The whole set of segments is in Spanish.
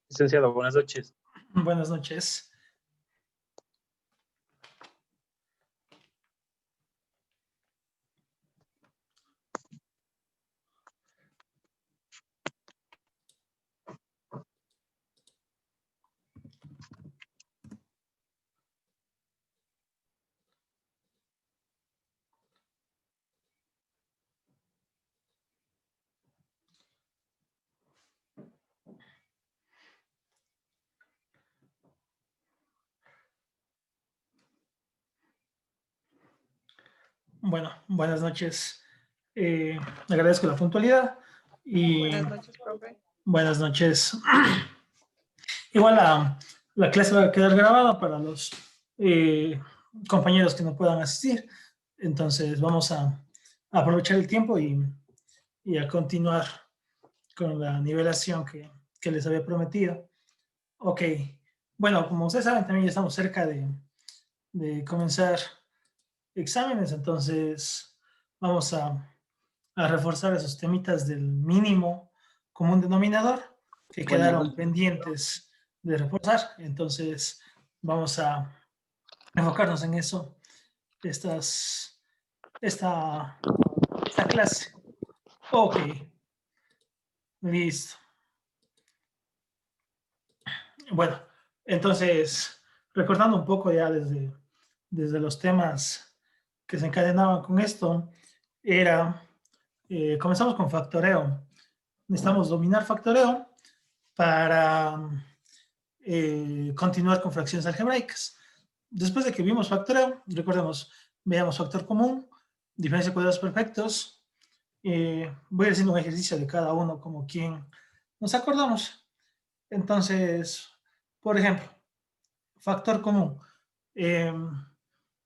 Licenciado, buenas noches. Buenas noches. Bueno, buenas noches. Agradezco la puntualidad y Buenas noches, profe. buenas noches. Igual la clase va a quedar grabada para los compañeros que no puedan asistir. Entonces vamos a aprovechar el tiempo y a continuar con la nivelación que les había prometido. Ok. Bueno, como ustedes saben, también ya estamos cerca de comenzar exámenes, entonces vamos a reforzar esos temitas del mínimo común denominador que Buenas quedaron noches. pendientes de reforzar. Entonces vamos a enfocarnos en eso esta clase. Ok, listo. Bueno, entonces, recordando un poco ya desde los temas que se encadenaban con esto, comenzamos con factoreo. Necesitamos dominar factoreo para continuar con fracciones algebraicas. Después de que vimos factoreo, recordemos, veamos factor común, diferencia de cuadrados perfectos. Voy haciendo un ejercicio de cada uno como quien nos acordamos. Entonces, por ejemplo, factor común. Eh,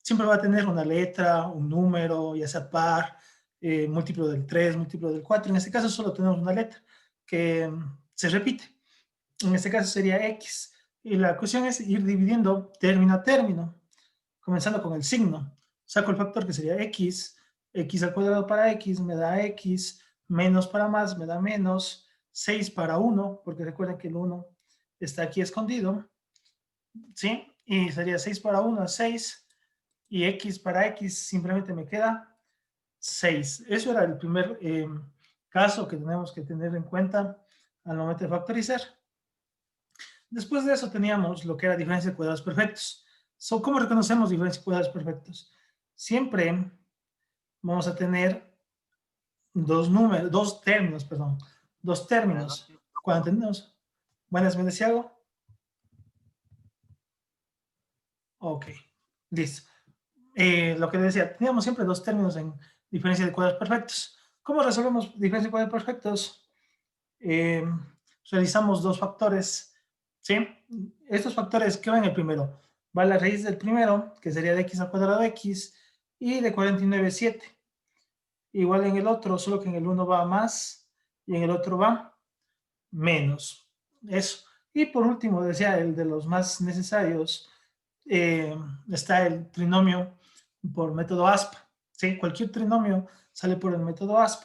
Siempre va a tener una letra, un número, ya sea par, múltiplo del 3, múltiplo del 4. En este caso solo tenemos una letra que se repite. En este caso sería X. Y la cuestión es ir dividiendo término a término, comenzando con el signo. Saco el factor que sería X, X al cuadrado para X me da X, menos para más me da menos, 6 para 1, porque recuerden que el 1 está aquí escondido, ¿sí? Y sería 6 para 1, 6, y X para X simplemente me queda 6. Eso era el primer caso que tenemos que tener en cuenta al momento de factorizar. Después de eso teníamos lo que era diferencia de cuadrados perfectos. ¿Cómo reconocemos diferencia de cuadrados perfectos? Siempre vamos a tener dos términos, perdón. Dos términos. Cuando tenemos... Buenas, ¿me decía algo? Ok, listo. Lo que decía, teníamos siempre dos términos en diferencia de cuadrados perfectos. ¿Cómo resolvemos diferencia de cuadrados perfectos? Eh, Realizamos dos factores, ¿sí? Estos factores, ¿qué va en el primero? Va la raíz del primero, que sería de x al cuadrado de x, y de 49, 7. Igual en el otro, solo que en el uno va más y en el otro va menos. Eso. Y por último, decía el de los más necesarios, está el trinomio por método ASP. ¿Sí? Cualquier trinomio sale por el método ASP.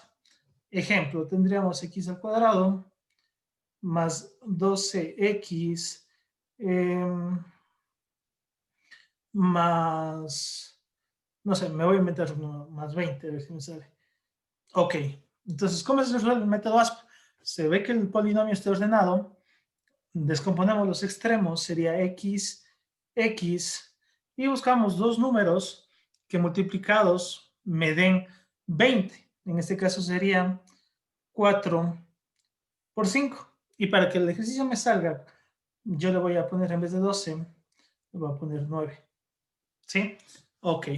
Ejemplo, tendríamos x al cuadrado más 12x más, no sé, me voy a inventar uno, más 20, a ver si me sale. Ok, entonces, ¿cómo se resuelve el método ASP? Se ve que el polinomio está ordenado, descomponemos los extremos, sería x, x, y buscamos dos números que multiplicados me den 20. En este caso serían 4 por 5. Y para que el ejercicio me salga, yo le voy a poner en vez de 12, le voy a poner 9. ¿Sí? Ok.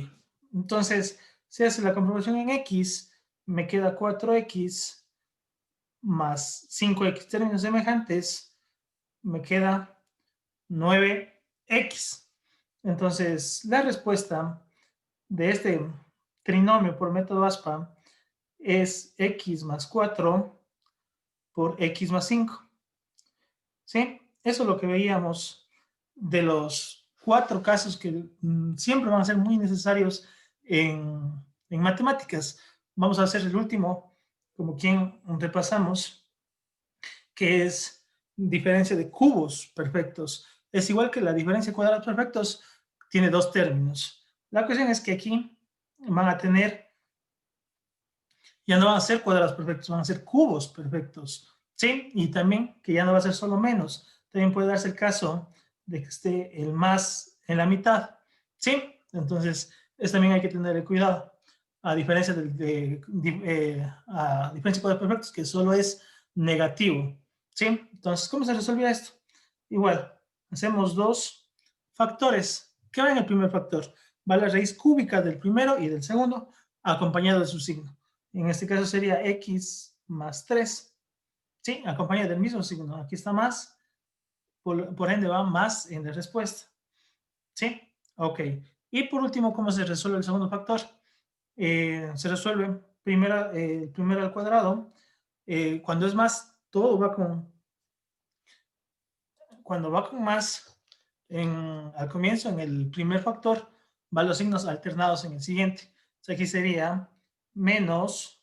Entonces, si hace la comprobación en x, me queda 4x más 5x términos semejantes, me queda 9x. Entonces, la respuesta de este trinomio por método ASPA es x más 4 por x más 5. ¿Sí? Eso es lo que veíamos de los 4 casos que siempre van a ser muy necesarios en matemáticas. Vamos a hacer el último, como quien repasamos, que es diferencia de cubos perfectos. Es igual que la diferencia de cuadrados perfectos, tiene dos términos. La cuestión es que aquí van a tener, ya no van a ser cuadrados perfectos, van a ser cubos perfectos, ¿sí? Y también que ya no va a ser solo menos, también puede darse el caso de que esté el más en la mitad, ¿sí? Entonces, es también hay que tener cuidado, a diferencia a diferencia de cuadrados perfectos, que solo es negativo, ¿sí? Entonces, ¿cómo se resolvía esto? Igual, hacemos dos factores. ¿Qué va en el primer factor? Va la raíz cúbica del primero y del segundo, acompañado de su signo. En este caso sería x más 3, ¿sí? Acompañado del mismo signo. Aquí está más, por ende va más en la respuesta, ¿sí? Ok. Y por último, ¿cómo se resuelve el segundo factor? Se resuelve primero al cuadrado. Cuando es más, todo va con, cuando va con más al comienzo, en el primer factor, van los signos alternados en el siguiente. O sea, aquí sería menos,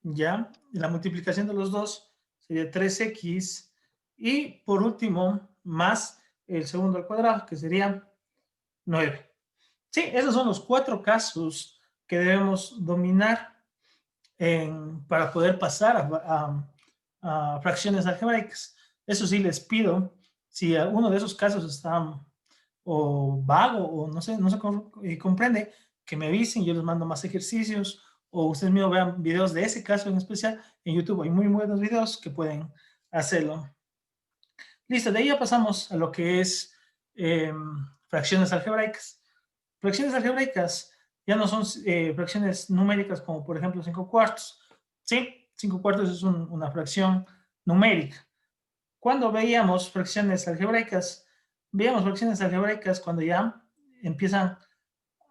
ya, la multiplicación de los dos sería 3x, y por último, más el segundo al cuadrado, que sería 9. Sí, esos son los 4 casos que debemos dominar para poder pasar a fracciones algebraicas. Eso sí, les pido, si uno de esos casos está o vago o no se comprende, que me avisen, yo les mando más ejercicios, o ustedes mismos vean videos de ese caso en especial. En YouTube hay muy buenos videos que pueden hacerlo. Listo, de ahí ya pasamos a lo que es fracciones algebraicas. Fracciones algebraicas ya no son fracciones numéricas como por ejemplo 5 cuartos. ¿Sí? 5 cuartos es una fracción numérica. Cuando veíamos fracciones algebraicas, cuando ya empiezan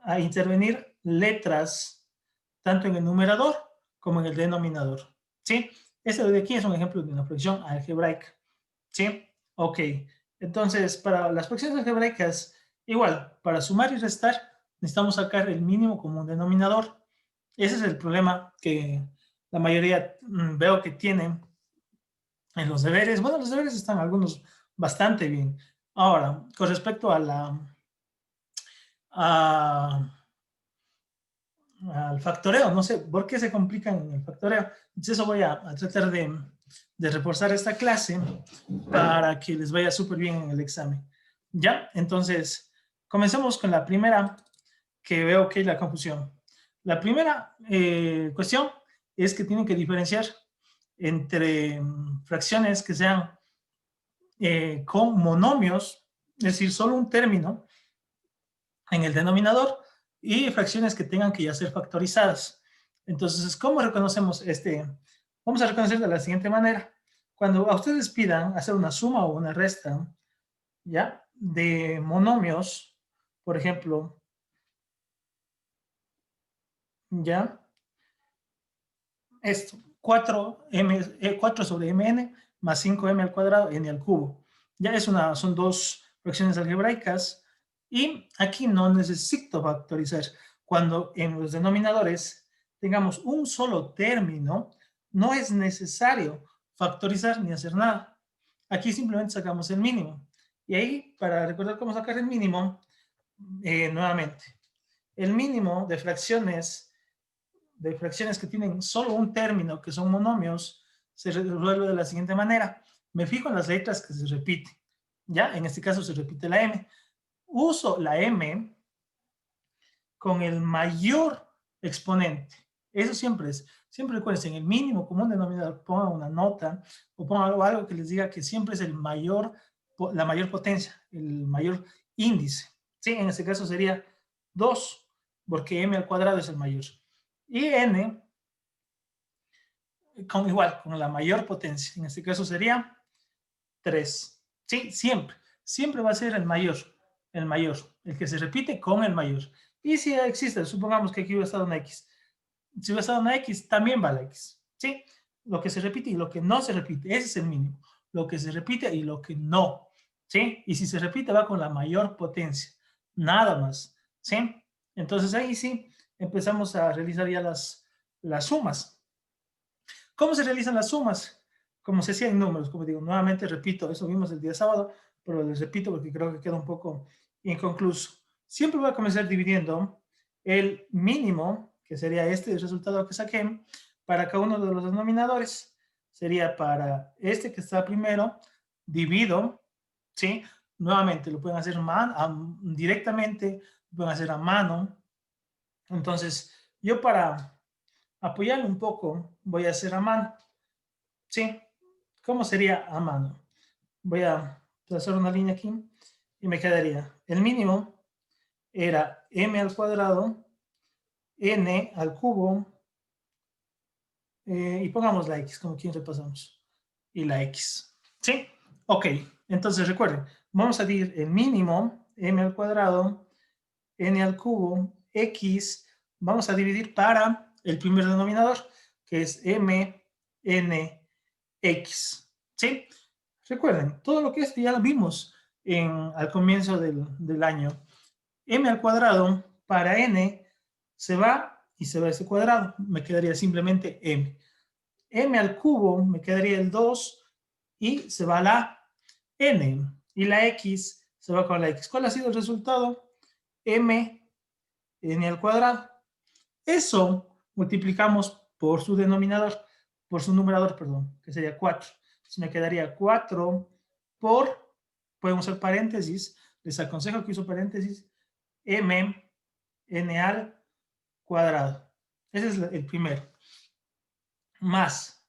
a intervenir letras tanto en el numerador como en el denominador. ¿Sí? Este de aquí es un ejemplo de una fracción algebraica. ¿Sí? Ok. Entonces, para las fracciones algebraicas, igual, para sumar y restar, necesitamos sacar el mínimo común denominador. Ese es el problema que la mayoría veo que tienen en los deberes. Bueno, los deberes están algunos bastante bien. Ahora, con respecto a, al factoreo, no sé por qué se complican en el factoreo. Entonces, eso voy a tratar de reforzar esta clase para que les vaya súper bien en el examen. ¿Ya? Entonces, comencemos con la primera que veo que es la confusión. La primera cuestión es que tienen que diferenciar entre fracciones que sean con monomios, es decir, solo un término en el denominador, y fracciones que tengan que ya ser factorizadas. Entonces, ¿cómo reconocemos este? Vamos a reconocer de la siguiente manera. Cuando a ustedes pidan hacer una suma o una resta, ¿ya? De monomios, por ejemplo, ¿ya? Esto, 4 sobre mn más 5m al cuadrado n al cubo. Ya son dos fracciones algebraicas, y aquí no necesito factorizar. Cuando en los denominadores tengamos un solo término, no es necesario factorizar ni hacer nada. Aquí simplemente sacamos el mínimo. Y ahí, para recordar cómo sacar el mínimo, nuevamente, el mínimo de fracciones que tienen solo un término, que son monomios, se resuelve de la siguiente manera. Me fijo en las letras que se repiten. ¿Ya? En este caso se repite la M. Uso la M con el mayor exponente. Eso siempre es. Siempre recuerden, en el mínimo común denominador pongan una nota o pongan algo que les diga que siempre es la mayor potencia, el mayor índice. ¿Sí? En este caso sería 2, porque m al cuadrado es el mayor. Y n, con la mayor potencia. En este caso sería 3. Sí, siempre. Siempre va a ser el mayor, el que se repite con el mayor. Y si existe, supongamos que aquí hubiera estado una X. Si hubiera estado una X, también va la X. ¿Sí? Lo que se repite y lo que no se repite, ese es el mínimo. Lo que se repite y lo que no. ¿Sí? Y si se repite, va con la mayor potencia. Nada más. ¿Sí? Entonces ahí sí empezamos a realizar ya las sumas. ¿Cómo se realizan las sumas? como se hacía en números, como digo, nuevamente repito, eso vimos el día sábado, pero les repito porque creo que queda un poco inconcluso. Siempre voy a comenzar dividiendo el mínimo, que sería este el resultado que saqué, para cada uno de los denominadores. Sería para este que está primero, divido, ¿sí? Nuevamente, lo pueden hacer directamente, lo pueden hacer a mano. Entonces, yo para apoyarme un poco, voy a hacer a mano, ¿sí? ¿Cómo sería a mano? Voy a trazar una línea aquí y me quedaría, el mínimo era m al cuadrado, n al cubo, y pongamos la x, como quien repasamos, y la x, ¿sí? Ok, entonces recuerden, vamos a dividir el mínimo, m al cuadrado, n al cubo, x, vamos a dividir para el primer denominador, que es m, n, x, ¿sí? Recuerden, todo lo que es ya lo vimos al comienzo del año. M al cuadrado para n se va y se va ese cuadrado. Me quedaría simplemente m. M al cubo me quedaría el 2 y se va la n. Y la x se va con la x. ¿Cuál ha sido el resultado? M, n al cuadrado. Eso multiplicamos por su denominador, por su numerador, perdón, que sería 4. Entonces me quedaría 4 por, podemos hacer paréntesis, les aconsejo que use paréntesis, m, n al cuadrado. Ese es el primero. Más,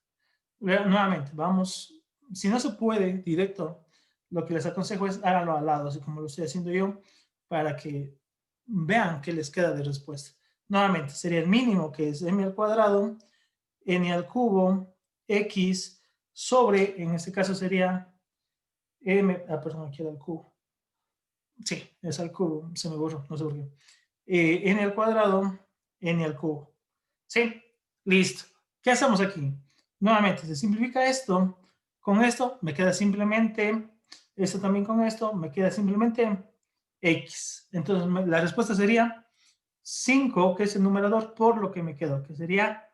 nuevamente, vamos, si no se puede directo, lo que les aconsejo es háganlo al lado, así como lo estoy haciendo yo, para que vean qué les queda de respuesta. Nuevamente, sería el mínimo, que es m al cuadrado, n al cubo, x, sobre, en este caso sería perdón, aquí era el cubo. Sí, es al cubo, se me borró, no sé por qué. N al cuadrado, n al cubo. ¿Sí? Listo. ¿Qué hacemos aquí? Nuevamente, se simplifica esto. Con esto me queda simplemente, esto también con esto, me queda simplemente x. Entonces, la respuesta sería 5, que es el numerador, por lo que me quedó, que sería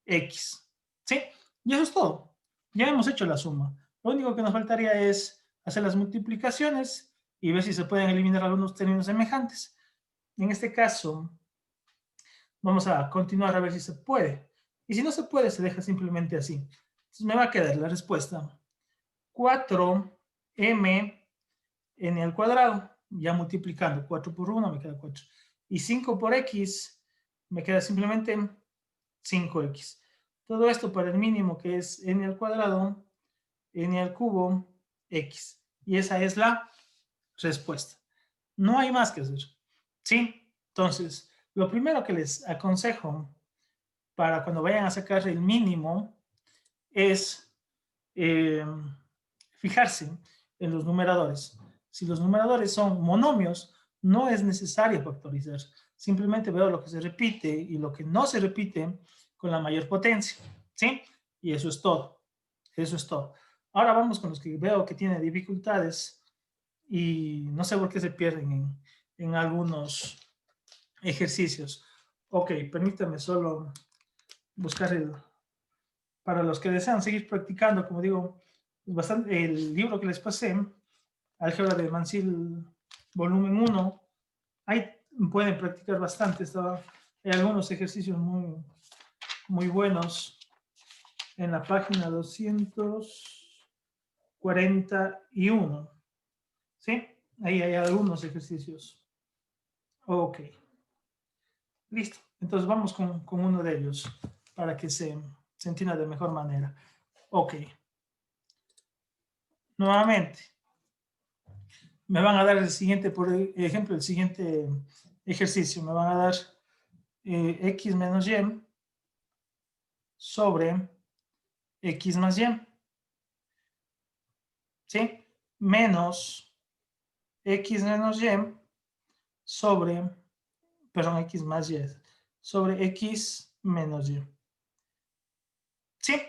x. ¿Sí? Y eso es todo. Ya hemos hecho la suma. Lo único que nos faltaría es hacer las multiplicaciones y ver si se pueden eliminar algunos términos semejantes. En este caso, vamos a continuar a ver si se puede. Y si no se puede, se deja simplemente así. Entonces me va a quedar la respuesta. 4m n al cuadrado, ya multiplicando 4 por 1 me queda 4. Y 5 por x me queda simplemente 5x. Todo esto para el mínimo, que es n al cuadrado, n al cubo, x. Y esa es la respuesta. No hay más que hacer. ¿Sí? Entonces, lo primero que les aconsejo para cuando vayan a sacar el mínimo es fijarse en los numeradores. Si los numeradores son monomios, no es necesario factorizar. Simplemente veo lo que se repite y lo que no se repite con la mayor potencia. ¿Sí? Y eso es todo. Eso es todo. Ahora vamos con los que veo que tienen dificultades y no sé por qué se pierden en algunos ejercicios. Ok, permítame solo buscar para los que desean seguir practicando, como digo, bastante, el libro que les pasé, Álgebra de Mansil, volumen 1, ahí pueden practicar bastante. Hay algunos ejercicios muy buenos en la página 241. ¿Sí? Ahí hay algunos ejercicios. Ok. Listo. Entonces vamos con uno de ellos para que se entienda de mejor manera. Ok. Nuevamente, me van a dar el siguiente, por ejemplo, el siguiente ejercicio. Me van a dar x menos y sobre x más y. ¿Sí? Menos x menos y sobre, perdón, x más y, sobre x menos y. ¿Sí?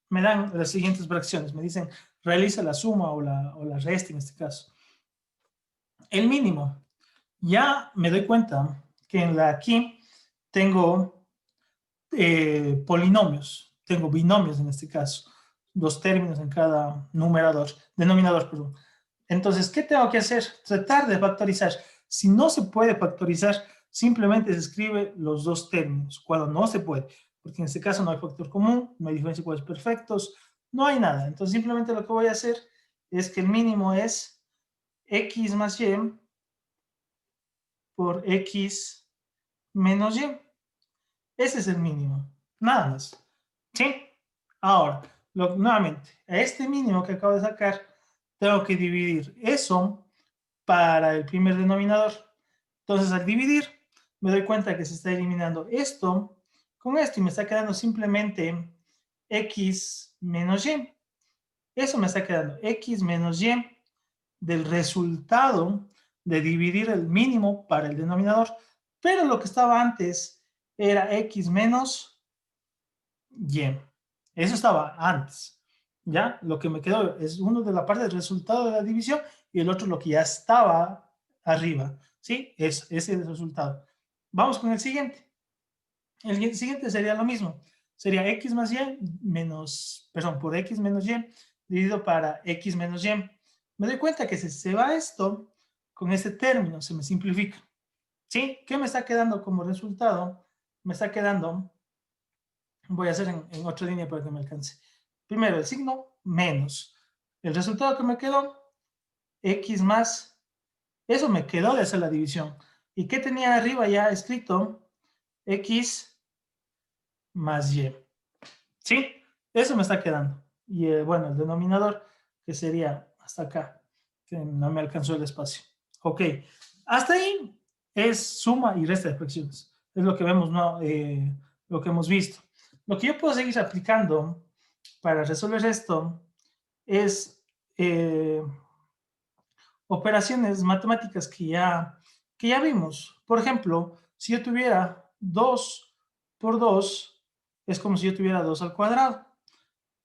Me dan las siguientes fracciones. Me dicen, realiza la suma o la resta en este caso. El mínimo. Ya me doy cuenta que aquí tengo polinomios, tengo binomios en este caso. dos términos en cada denominador, perdón. Entonces, ¿qué tengo que hacer? Tratar de factorizar. Si no se puede factorizar, simplemente se escribe los dos términos, cuando no se puede, porque en este caso no hay factor común, no hay diferencia de cuadrados perfectos, no hay nada. Entonces, simplemente lo que voy a hacer es que el mínimo es x más y por x menos y. Ese es el mínimo, nada más. ¿Sí? Ahora, nuevamente, a este mínimo que acabo de sacar, tengo que dividir eso para el primer denominador. Entonces, al dividir, me doy cuenta que se está eliminando esto con esto y me está quedando simplemente x menos y. Eso me está quedando x menos y del resultado de dividir el mínimo para el denominador. Pero lo que estaba antes era x menos y. Eso estaba antes. ¿Ya? Lo que me quedó es uno de la parte del resultado de la división y el otro lo que ya estaba arriba. ¿Sí? Ese es el resultado. Vamos con el siguiente. El siguiente sería lo mismo. Sería x más y menos, perdón, por x menos y dividido para x menos y. Me doy cuenta que si se va esto, con este término se me simplifica. ¿Sí? ¿Qué me está quedando como resultado? Me está quedando, voy a hacer en otra línea para que me alcance. Primero el signo menos. El resultado que me quedó, x más, eso me quedó de hacer la división. ¿Y qué tenía arriba ya escrito? X más y. ¿Sí? Eso me está quedando. Y bueno, el denominador, que sería hasta acá, que no me alcanzó el espacio. Ok, hasta ahí es suma y resta de fracciones. Es lo que vemos, ¿no? Lo que hemos visto. Lo que yo puedo seguir aplicando para resolver esto es operaciones matemáticas que ya vimos. Por ejemplo, si yo tuviera 2 por 2, es como si yo tuviera 2 al cuadrado.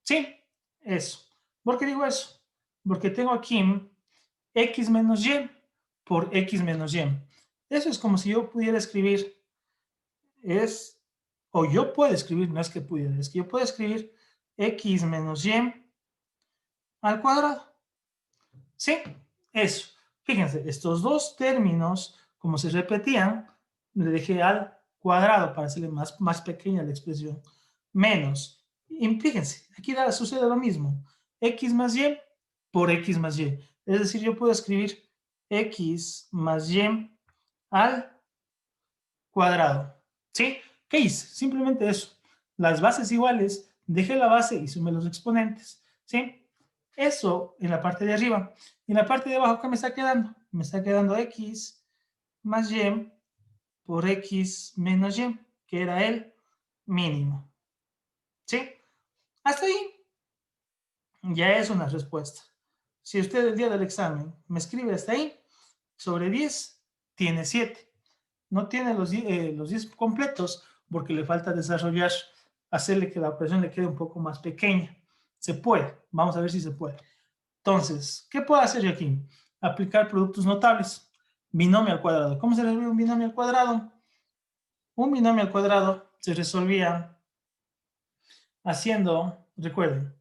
Sí, eso. ¿Por qué digo eso? Porque tengo aquí x menos y por x menos y. Eso es como si yo pudiera escribir, o yo puedo escribir, no es que pudiera, es que yo puedo escribir x menos y al cuadrado. Sí, eso. Fíjense, estos dos términos, como se repetían, le dejé al cuadrado para hacerle más pequeña la expresión. Menos. Y fíjense, aquí sucede lo mismo. X más y por x más y. Es decir, yo puedo escribir x más y al cuadrado. ¿Sí? ¿Qué hice? Simplemente eso. Las bases iguales, dejé la base y sumé los exponentes. ¿Sí? Eso en la parte de arriba. Y en la parte de abajo, ¿qué me está quedando? Me está quedando x más y por x menos y, que era el mínimo. ¿Sí? Hasta ahí ya es una respuesta. Si usted el día del examen me escribe hasta ahí, sobre 10 tiene 7. No tiene los 10 completos porque le falta desarrollar, hacerle que la operación le quede un poco más pequeña. Se puede. Vamos a ver si se puede. Entonces, ¿qué puedo hacer yo aquí? Aplicar productos notables. Binomio al cuadrado. ¿Cómo se resuelve un binomio al cuadrado? Un binomio al cuadrado se resolvía haciendo, recuerden,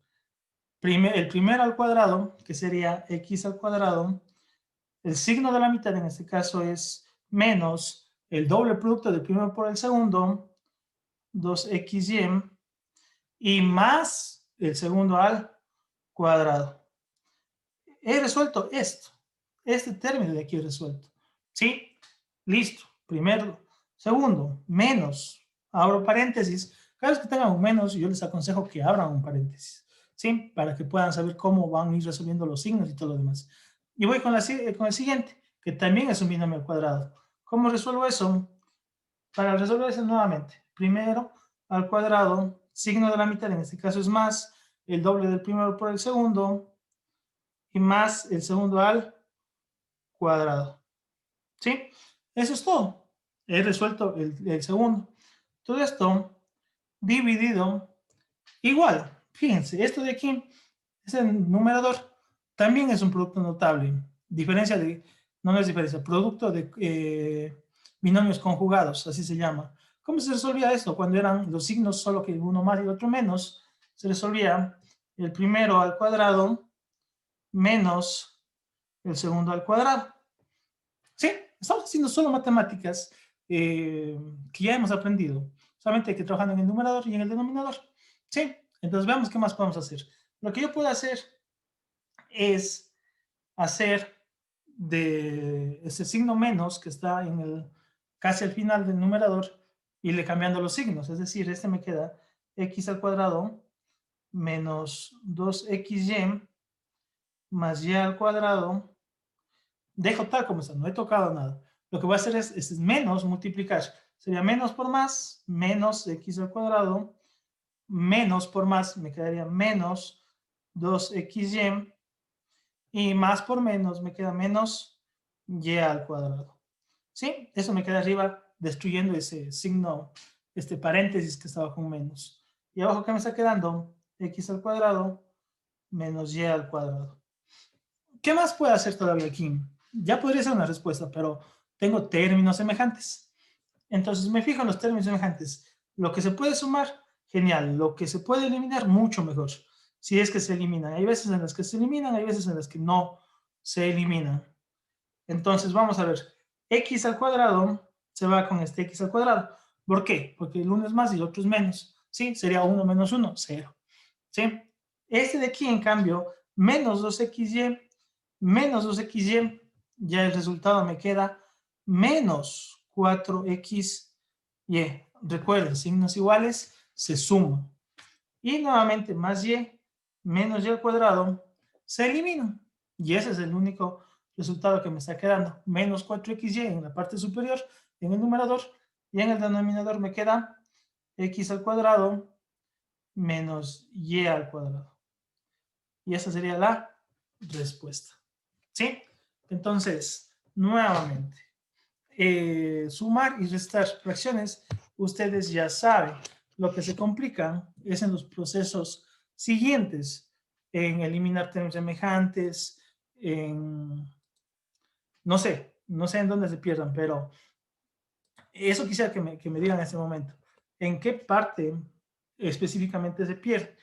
el primero al cuadrado, que sería x al cuadrado, el signo de la mitad en este caso es menos el doble producto del primero por el segundo, 2xy, y más el segundo al cuadrado. He resuelto esto, este término de aquí he resuelto. ¿Sí? Listo. Primero. Segundo, menos. Abro paréntesis. Cada vez que tengan un menos, yo les aconsejo que abran un paréntesis. ¿Sí? Para que puedan saber cómo van a ir resolviendo los signos y todo lo demás. Y voy con el siguiente, que también es un binomio al cuadrado. ¿Cómo resuelvo eso? Para resolver eso nuevamente. Primero al cuadrado, signo de la mitad, en este caso es más el doble del primero por el segundo, y más el segundo al cuadrado. ¿Sí? Eso es todo. He resuelto el segundo. Todo esto dividido igual. Fíjense, esto de aquí, ese numerador, también es un producto notable. Diferencia de, no es diferencia, producto de binomios conjugados, así se llama. ¿Cómo se resolvía esto? Cuando eran los signos solo que uno más y el otro menos, se resolvía el primero al cuadrado menos el segundo al cuadrado. ¿Sí? Estamos haciendo solo matemáticas que ya hemos aprendido. Solamente hay que trabajar en el numerador y en el denominador. ¿Sí? Entonces veamos qué más podemos hacer. Lo que yo puedo hacer es hacer de ese signo menos que está en el, casi al final del numerador, irle cambiando los signos. Es decir, este me queda x al cuadrado menos 2xy más y al cuadrado. Dejo tal como está, no he tocado nada. Lo que voy a hacer es menos multiplicar. Sería menos por más, menos x al cuadrado, menos por más, me quedaría menos 2xy, y más por menos me queda menos y al cuadrado. ¿Sí? Eso me queda arriba destruyendo ese signo, este paréntesis que estaba con menos. Y abajo, ¿qué me está quedando? X al cuadrado menos y al cuadrado. ¿Qué más puedo hacer todavía aquí? Ya podría ser una respuesta, pero tengo términos semejantes. Entonces me fijo en los términos semejantes. Lo que se puede sumar, genial. Lo que se puede eliminar, mucho mejor. Si es que se eliminan. Hay veces en las que se eliminan, hay veces en las que no se eliminan. Entonces vamos a ver. X al cuadrado se va con este x al cuadrado. ¿Por qué? Porque el uno es más y el otro es menos. ¿Sí? Sería 1 menos 1, 0. ¿Sí? Este de aquí, en cambio, menos 2xy, menos 2xy, ya el resultado me queda menos 4xy. Recuerden, signos iguales se suman. Y nuevamente más y menos y al cuadrado se eliminan. Y ese es el único resultado que me está quedando. Menos 4xy en la parte superior, en el numerador, y en el denominador me queda x al cuadrado menos y al cuadrado. Y esa sería la respuesta. ¿Sí? Entonces, nuevamente, sumar y restar fracciones, ustedes ya saben. Lo que se complica es en los procesos siguientes, en eliminar términos semejantes, en, no sé en dónde se pierdan, pero eso quisiera que me digan en este momento. ¿En qué parte específicamente se pierde?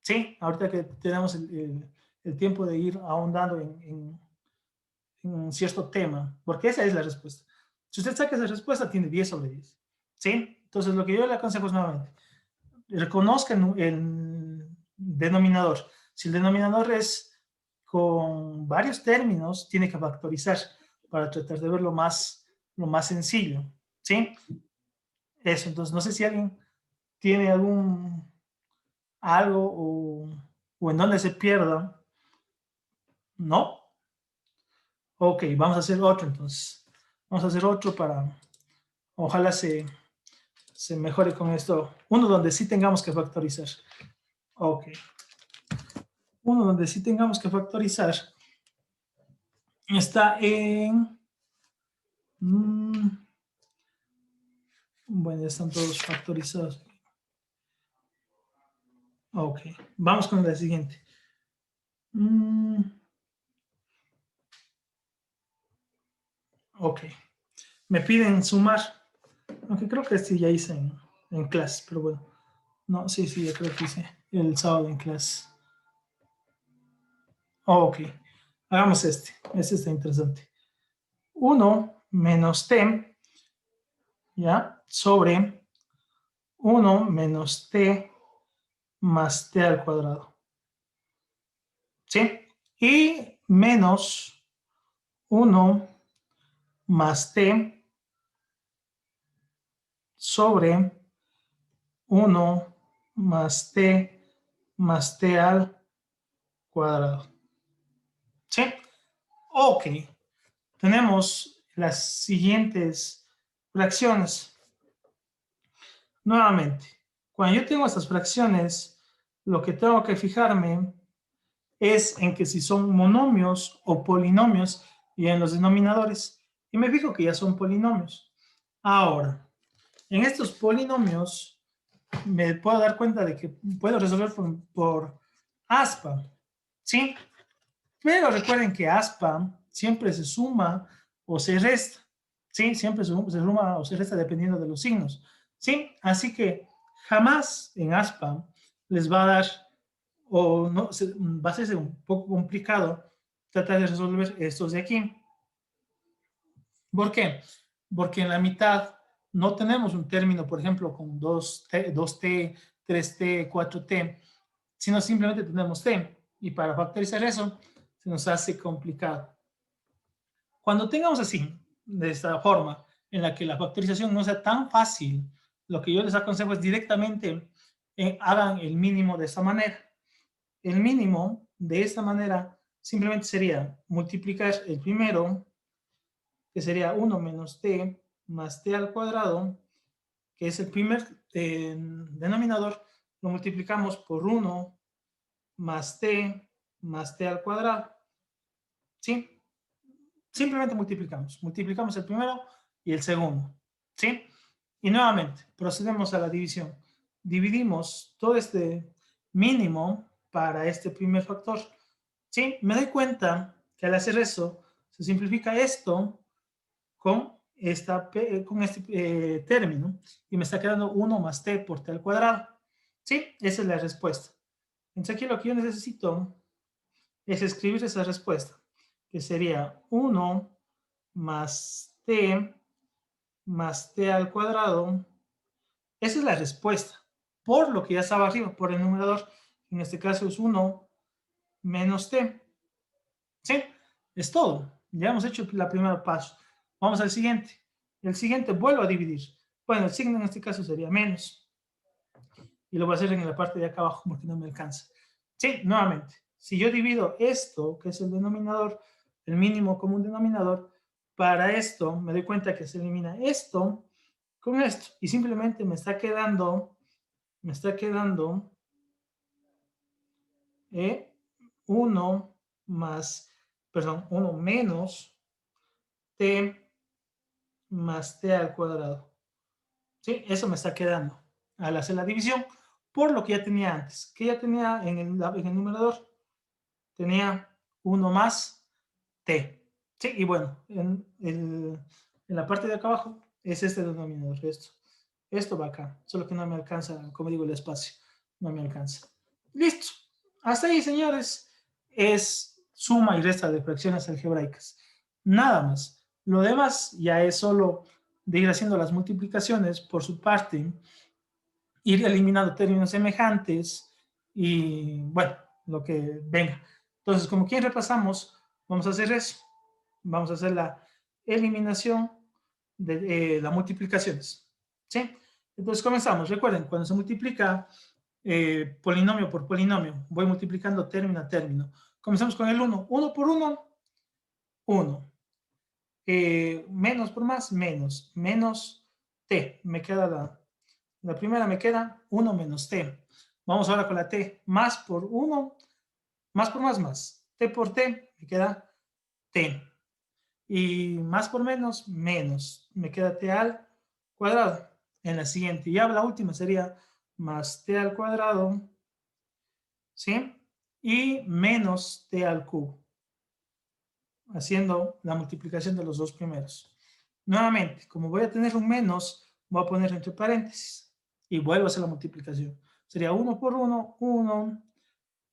Sí, ahorita que tenemos el tiempo de ir ahondando en un cierto tema, porque esa es la respuesta. Si usted saca esa respuesta, tiene 10 sobre 10. ¿Sí? Entonces, lo que yo le aconsejo es nuevamente, reconozca el denominador. Si el denominador es con varios términos, tiene que factorizar para tratar de ver lo más sencillo. ¿Sí? Eso, entonces, no sé si alguien tiene algo o en dónde se pierda. ¿No? Ok, vamos a hacer otro entonces. Vamos a hacer otro para, ojalá se mejore con esto. Uno donde sí tengamos que factorizar. Ok. Uno donde sí tengamos que factorizar está en... bueno, ya están todos factorizados. Ok, vamos con la siguiente. Ok, me piden sumar, aunque creo que este ya hice en clase, pero bueno. No, sí, ya creo que hice el sábado en clase. Ok, hagamos este. Este está interesante. 1 menos t, ¿ya? Sobre 1 menos t más t al cuadrado. ¿Sí? Y menos 1 más t sobre 1 más t al cuadrado. ¿Sí? Ok. Tenemos las siguientes fracciones. Nuevamente, cuando yo tengo estas fracciones, lo que tengo que fijarme es en que si son monomios o polinomios y en los denominadores. Y me fijo que ya son polinomios. Ahora, en estos polinomios me puedo dar cuenta de que puedo resolver por aspa, ¿sí? Pero recuerden que aspa siempre se suma o se resta, ¿sí? Siempre se suma o se resta dependiendo de los signos, ¿sí? Así que jamás en aspa les va a dar o no, va a ser un poco complicado tratar de resolver estos de aquí. ¿Por qué? Porque en la mitad no tenemos un término, por ejemplo, con 2t, 3t, 4t, sino simplemente tenemos t. Y para factorizar eso, se nos hace complicado. Cuando tengamos así, de esta forma, en la que la factorización no sea tan fácil, lo que yo les aconsejo es directamente hagan el mínimo de esta manera. El mínimo de esta manera simplemente sería multiplicar el primero, que sería 1 menos t más t al cuadrado, que es el primer denominador, lo multiplicamos por 1 más t al cuadrado. ¿Sí? Simplemente multiplicamos el primero y el segundo, ¿sí? Y nuevamente, procedemos a la división. Dividimos todo este mínimo para este primer factor, ¿sí? Me doy cuenta que al hacer eso, se simplifica esto con, con este término y me está quedando 1 más t por t al cuadrado, ¿sí? Esa es la respuesta. Entonces aquí lo que yo necesito es escribir esa respuesta, que sería 1 más t al cuadrado. Esa es la respuesta, por lo que ya estaba arriba, por el numerador. En este caso es 1 menos t. ¿Sí? Es todo. Ya hemos hecho la primera paso. Vamos al siguiente. El siguiente vuelvo a dividir. Bueno, el signo en este caso sería menos. Y lo voy a hacer en la parte de acá abajo porque no me alcanza. Sí, nuevamente. Si yo divido esto, que es el denominador, el mínimo común denominador, para esto me doy cuenta que se elimina esto con esto. Y simplemente me está quedando 1 más, perdón, 1 menos t más t al cuadrado. ¿Sí? Eso me está quedando al hacer la división por lo que ya tenía antes. ¿Qué ya tenía en el numerador? Tenía 1 más t. Sí, y bueno, en la parte de acá abajo es este denominador, esto va acá, solo que no me alcanza, como digo, el espacio, no me alcanza. Listo. Hasta ahí, señores, es suma y resta de fracciones algebraicas. Nada más. Lo demás ya es solo de ir haciendo las multiplicaciones por su parte, ir eliminando términos semejantes y, bueno, lo que venga. Entonces, como quien repasamos, vamos a hacer eso. Vamos a hacer la eliminación de las multiplicaciones. ¿Sí? Entonces comenzamos. Recuerden, cuando se multiplica polinomio por polinomio, voy multiplicando término a término. Comenzamos con el 1. 1 por 1, 1. Menos por más, menos. Menos t. Me queda la primera, me queda 1 menos t. Vamos ahora con la t. Más por 1, más por más. T por t, me queda t. Y más por menos, menos. Me queda t al cuadrado. En la siguiente, ya la última sería más t al cuadrado, ¿sí? Y menos t al cubo, haciendo la multiplicación de los dos primeros. Nuevamente, como voy a tener un menos, voy a poner entre paréntesis y vuelvo a hacer la multiplicación. Sería 1 por 1, 1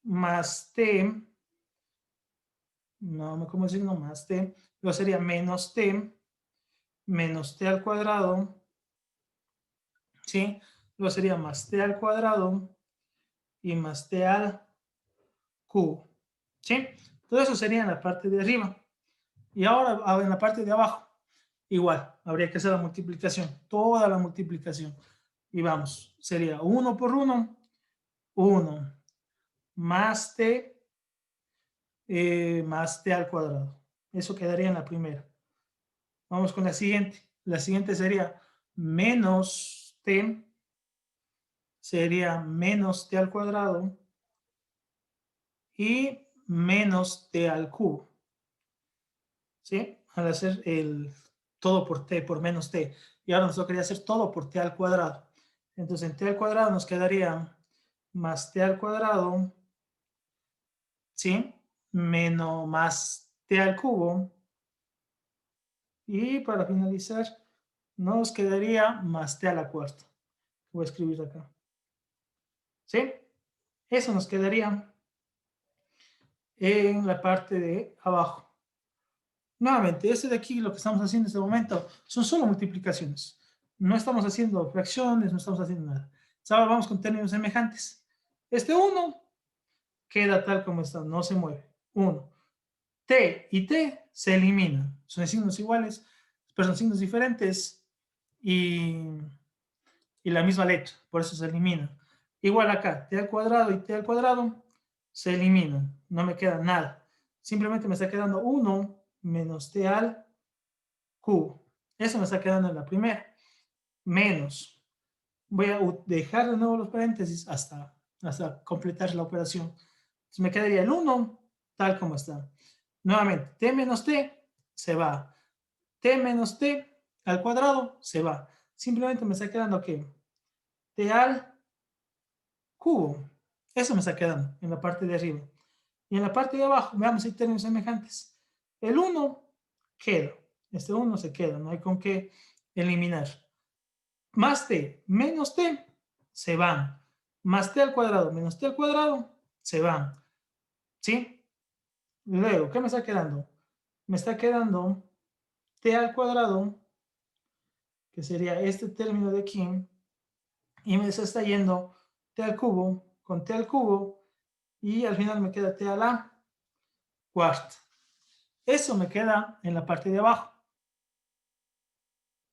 más t, no, ¿cómo decir? No, más t, luego sería menos t al cuadrado, ¿sí? Luego sería más t al cuadrado y más t al cubo, ¿sí? Todo eso sería en la parte de arriba. Y ahora en la parte de abajo, igual, habría que hacer la multiplicación, toda la multiplicación. Y vamos, sería 1 por 1, 1 más t al cuadrado. Eso quedaría en la primera. Vamos con la siguiente. La siguiente sería menos t, sería menos t al cuadrado y menos t al cubo. ¿Sí? Al hacer el todo por t, por menos t. Y ahora nos tocaría hacer todo por t al cuadrado. Entonces en t al cuadrado nos quedaría más t al cuadrado, ¿sí? Menos más t al cubo. Y para finalizar, nos quedaría más t a la cuarta. Voy a escribir acá. ¿Sí? Eso nos quedaría en la parte de abajo. Nuevamente, este de aquí, lo que estamos haciendo en este momento, son solo multiplicaciones. No estamos haciendo fracciones, no estamos haciendo nada. Ahora vamos con términos semejantes. Este 1 queda tal como está, no se mueve. 1. T y T se eliminan. Son signos iguales, pero son signos diferentes y la misma letra, por eso se eliminan. Igual acá, T al cuadrado y T al cuadrado se eliminan. No me queda nada. Simplemente me está quedando 1 menos T al cubo. Eso me está quedando en la primera. Menos. Voy a dejar de nuevo los paréntesis hasta completar la operación. Entonces me quedaría el 1 tal como está. Nuevamente, t menos t se va. T menos t al cuadrado se va. Simplemente me está quedando que t al cubo. Eso me está quedando en la parte de arriba. Y en la parte de abajo, veamos si hay términos semejantes. El 1 queda. Este 1 se queda. No hay con qué eliminar. Más t menos t se van. Más t al cuadrado menos t al cuadrado se van. ¿Sí? Luego, ¿qué me está quedando? Me está quedando t al cuadrado, que sería este término de aquí, y me está yendo t al cubo con t al cubo, y al final me queda t a la cuarta. Eso me queda en la parte de abajo.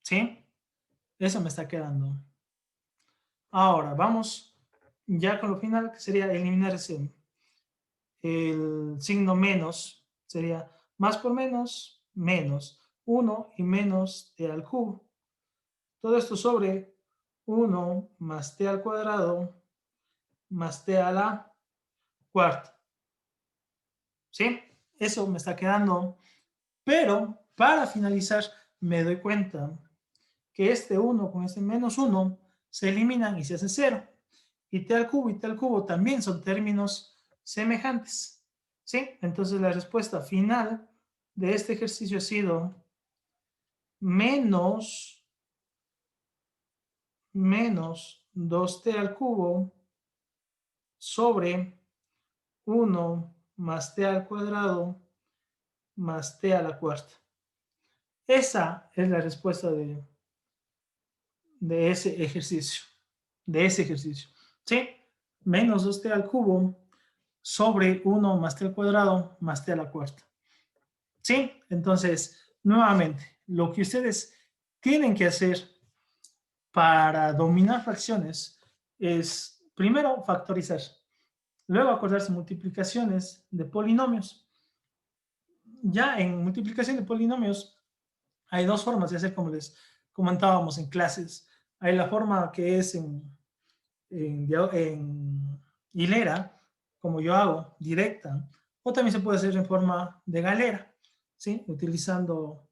¿Sí? Eso me está quedando. Ahora, vamos ya con lo final, que sería eliminar el signo menos. Sería más por menos, menos 1 y menos t al cubo. Todo esto sobre 1 más t al cuadrado más t a la cuarta. ¿Sí? Eso me está quedando. Pero para finalizar, me doy cuenta que este 1 con este menos 1 se eliminan y se hace 0. Y t al cubo y t al cubo también son términos semejantes. ¿Sí? Entonces la respuesta final de este ejercicio ha sido menos 2t al cubo sobre 1 más t al cuadrado más t a la cuarta. Esa es la respuesta de ese ejercicio. ¿Sí? Menos 2t al cubo sobre 1 más t al cuadrado más t a la cuarta. ¿Sí? Entonces, nuevamente, lo que ustedes tienen que hacer para dominar fracciones es, primero, factorizar. Luego, acordarse multiplicaciones de polinomios. Ya en multiplicación de polinomios hay dos formas de hacer, como les comentábamos en clases. Hay la forma que es en hilera, como yo hago, directa, o también se puede hacer en forma de galera, ¿sí? Utilizando,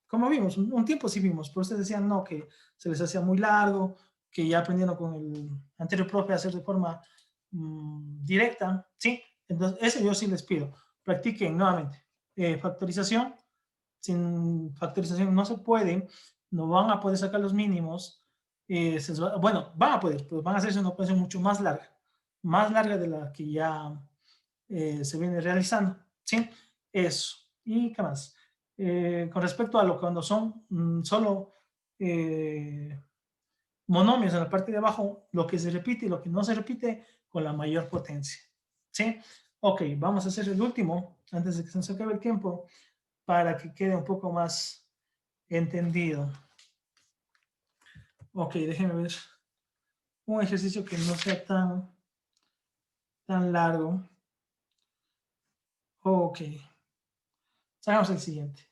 como vimos, un tiempo sí vimos, pero ustedes decían no, que se les hacía muy largo, que ya aprendieron con el anterior profe a hacer de forma directa, ¿sí? Entonces, eso yo sí les pido, practiquen nuevamente. Factorización, sin factorización no se puede, no van a poder sacar los mínimos, bueno, van a poder, pero van a hacerse una operación mucho más larga de la que ya se viene realizando, ¿sí? Eso. ¿Y qué más? Con respecto a lo cuando son solo monomios en la parte de abajo, lo que se repite y lo que no se repite con la mayor potencia, ¿sí? Ok, vamos a hacer el último antes de que se nos acabe el tiempo para que quede un poco más entendido. Ok, déjenme ver un ejercicio que no sea tan largo. Ok, hagamos el siguiente.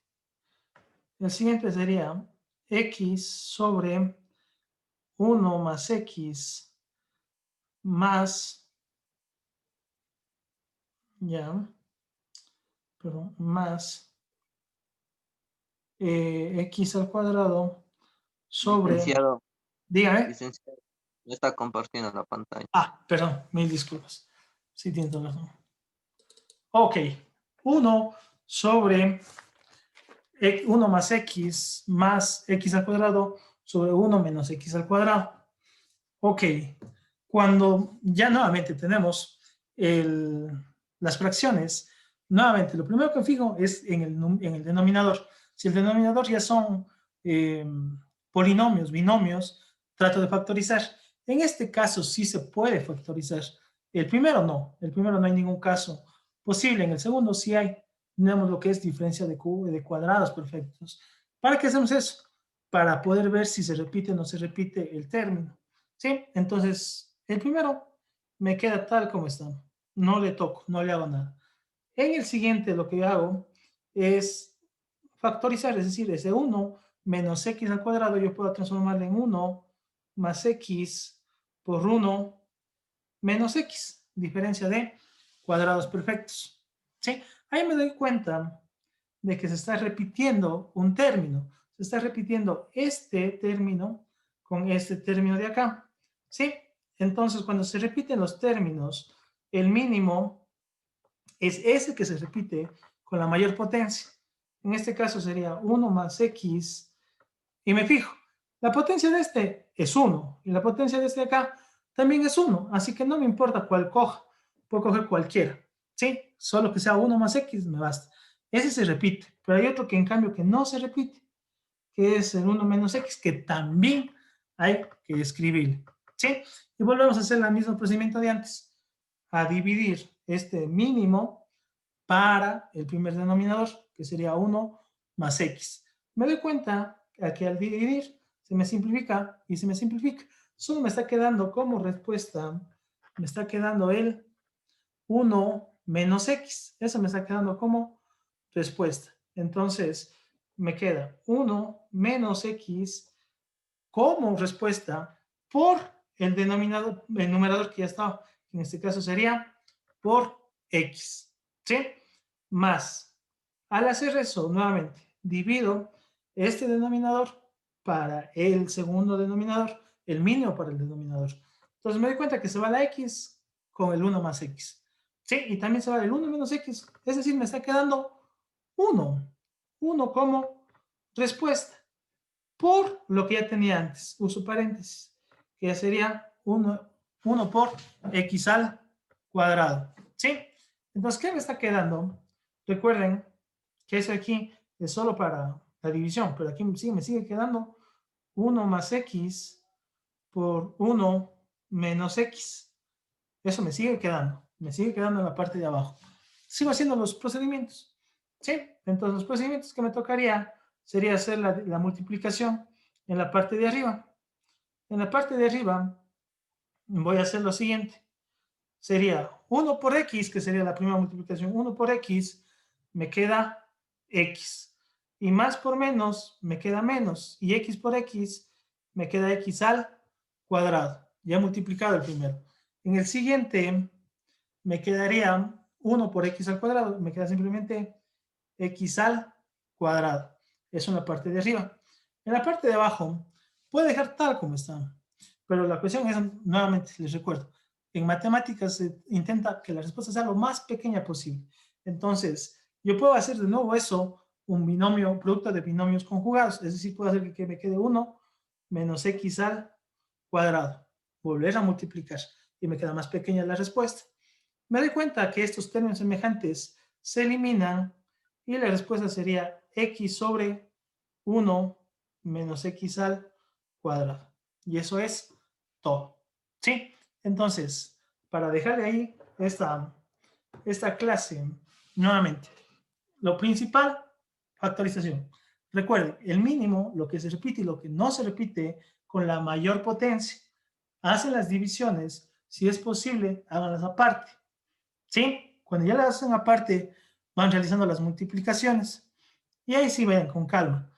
El siguiente sería x sobre 1 más x más, ya, perdón, más x al cuadrado sobre, Licenciado, dígame. licenciado, no está compartiendo la pantalla. Ah, perdón, mil disculpas. Sí, tienes razón. Ok, 1 sobre 1 más x al cuadrado sobre 1 menos x al cuadrado. Ok, cuando ya nuevamente tenemos las fracciones, nuevamente lo primero que fijo es en el denominador. Si el denominador ya son polinomios, binomios, trato de factorizar. En este caso sí se puede factorizar. El primero no hay ningún caso posible. En el segundo sí hay. Tenemos lo que es diferencia de cuadrados perfectos. ¿Para qué hacemos eso? Para poder ver si se repite o no se repite el término. ¿Sí? Entonces, el primero me queda tal como está. No le toco, no le hago nada. En el siguiente lo que hago es factorizar, es decir, ese 1 menos x al cuadrado, yo puedo transformarlo en 1 más x por 1 menos x, diferencia de cuadrados perfectos. ¿Sí? Ahí me doy cuenta de que se está repitiendo un término. Se está repitiendo este término con este término de acá. ¿Sí? Entonces, cuando se repiten los términos, el mínimo es ese que se repite con la mayor potencia. En este caso sería 1 más x, y me fijo, la potencia de este es 1, y la potencia de este de acá también es 1, así que no me importa cuál coja, puedo coger cualquiera, ¿sí? Solo que sea 1 más x me basta. Ese se repite, pero hay otro que en cambio que no se repite, que es el 1 menos x, que también hay que escribir, ¿sí? Y volvemos a hacer el mismo procedimiento de antes, a dividir este mínimo para el primer denominador, que sería 1 más x. Me doy cuenta que al dividir se me simplifica y se me simplifica. Solo me está quedando como respuesta, me está quedando el 1 menos x. Eso me está quedando como respuesta. Entonces, me queda 1 menos x como respuesta por el denominador, el numerador que ya estaba, que en este caso sería por x, ¿sí? Más, al hacer eso, nuevamente, divido este denominador para el segundo denominador, el mínimo para el denominador. Entonces me doy cuenta que se va la x con el 1 más x, ¿sí? Y también se va el 1 menos x, es decir, me está quedando 1 como respuesta por lo que ya tenía antes, uso paréntesis, que ya sería 1 por x al cuadrado, ¿sí? Entonces, ¿qué me está quedando? Recuerden que eso aquí es solo para la división, pero aquí sí me sigue quedando 1 más x por 1 menos x. Eso me sigue quedando en la parte de abajo. Sigo haciendo los procedimientos, ¿sí? Entonces, los procedimientos que me tocaría sería hacer la multiplicación en la parte de arriba. En la parte de arriba voy a hacer lo siguiente. Sería 1 por x, que sería la primera multiplicación. 1 por x me queda x. Y más por menos me queda menos. Y x por x me queda x al cuadrado. Ya multiplicado el primero. En el siguiente me quedaría 1 por x al cuadrado. Me queda simplemente x al cuadrado. Eso en la parte de arriba. En la parte de abajo, puede dejar tal como está. Pero la cuestión es, nuevamente, les recuerdo, en matemáticas se intenta que la respuesta sea lo más pequeña posible. Entonces, yo puedo hacer de nuevo eso, un binomio, producto de binomios conjugados. Es decir, puedo hacer que me quede 1 menos x al cuadrado. Volver a multiplicar y me queda más pequeña la respuesta. Me doy cuenta que estos términos semejantes se eliminan y la respuesta sería x sobre 1 menos x al cuadrado. Y eso es todo. ¿Sí? Entonces, para dejar de ahí esta clase, nuevamente, lo principal, factorización. Recuerden, el mínimo, lo que se repite y lo que no se repite con la mayor potencia. Hacen las divisiones, si es posible, háganlas aparte. ¿Sí? Cuando ya las hacen aparte, van realizando las multiplicaciones. Y ahí sí vayan con calma,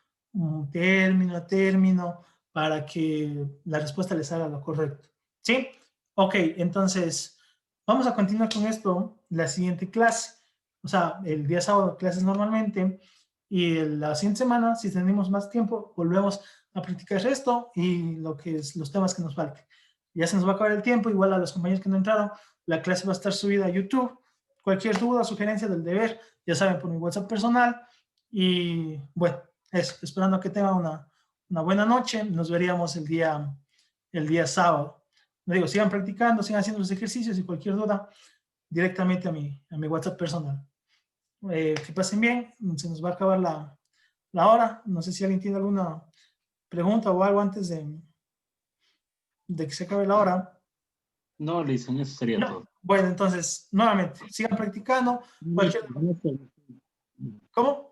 término a término, para que la respuesta les haga lo correcto. ¿Sí? Ok, entonces vamos a continuar con esto la siguiente clase. O sea, el día sábado clases normalmente y la siguiente semana, si tenemos más tiempo, volvemos a practicar esto y lo que es los temas que nos falten. Ya se nos va a acabar el tiempo, igual a los compañeros que no entraron, la clase va a estar subida a YouTube. Cualquier duda, sugerencia del deber, ya saben, por mi WhatsApp personal. Y bueno, eso, esperando que tengan una buena noche. Nos veríamos el día sábado. Les digo, sigan practicando, sigan haciendo los ejercicios y cualquier duda directamente a mi WhatsApp personal. Que pasen bien, se nos va a acabar la hora. No sé si alguien tiene alguna pregunta o algo antes de que se acabe la hora. No, listo, eso sería No. todo. Bueno, entonces, nuevamente, sigan practicando. Cualquier... Listo, gracias. ¿Cómo?